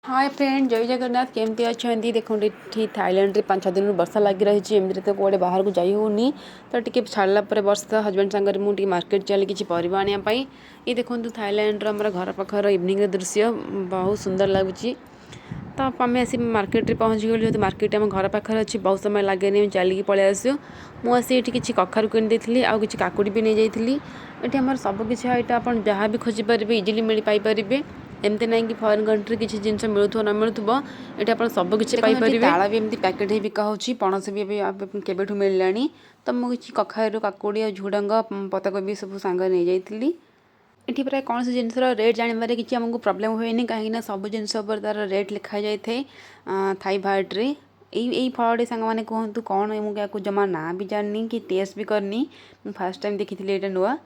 Hi friend, जय जगन्नाथ। केमती अच्छा देखो ये थाईलैंड रे 5-6 दिन वर्षा लगी रही। एमती तो कौड़े बाहर को जाई होनी। तो टी छाड़ा पर वर्षा हजबैंड सांगे मुझे मार्केट चली किसी परिवा आने। ये देखो थाईलैंड आम घर पाखर इवनिंग दृश्य बहुत सुंदर लगुच। तो आम आस मार्केट रे पहुँची गलु। जेहतु मार्केट आम घर पाखे अच्छी बहुत समय लगे चलिकी पलि आस। मुझे किसी कखारू किनी आउ कि काकुड़ी भी नहीं जाइली। ये आम सबकि यहाँ आप जहाँ भी खोजिपारे इजिली मिल पाइपर। एमती ना कि फरेन कंट्री किसी जिनस मिलूथो न मिलूथो ये आप सबकि पाइपर। ताला भी एमती पैकेट ही बिका होची। पणस भी केबेठू मिललानी। तो मुझे किसी कखारू काकुड़ी और झुडंग पत्ताकोबी सब सांग नहीं जाइली। ये प्राय कौन से जिनसर रेट जानवर किसी आमको प्रोब्लेम हुए कहीं सब जिनस तार रेट लिखा जाए थाई भार्ट्रे। यही फलटी सांग मैंने कहतु कौन मुझे जमा ना भी जानी कि टेस्ट भी करनी। फास्ट टाइम देखी ये नुआ।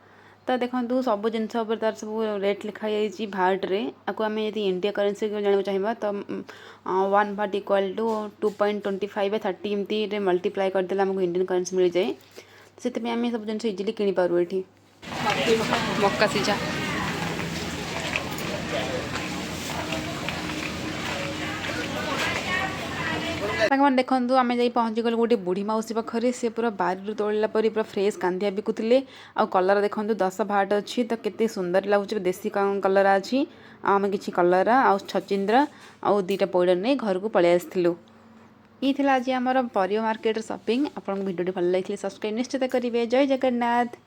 तो देखो सब जिन तार सब रेट लिखा जाइए भार्ट्रे। आपको आम यदि इंडिया करेन्सी जानवा चाहिए तो 1 भाट इक्वाल टू 2.25 30 एमती मल्टीप्लाई करदे आमको इंडियन करेन्सी मिल जाए। से आम सब जिन इजिली किपारू। ये मक्का सीझा मैंने देखो आम जा पहुँची गलु गोटे बुढ़ी मौसी पाखे। सी पूरा बारी तोड़ा पर पूरा फ्रेश कांदिया बिकुले। आ कलर देखो 10 भाट अच्छी। तो केते सुंदर लगुच। देसी कलर अच्छी। आम कि कलर आ छचिंद्रा आउ 2टा पौड़ा नहीं घर को पलि आसलु। ये आज आम परिवा मार्केट शॉपिंग। आपको वीडियो भल लगे सब्सक्राइब निश्चित करेंगे। जय जगन्नाथ।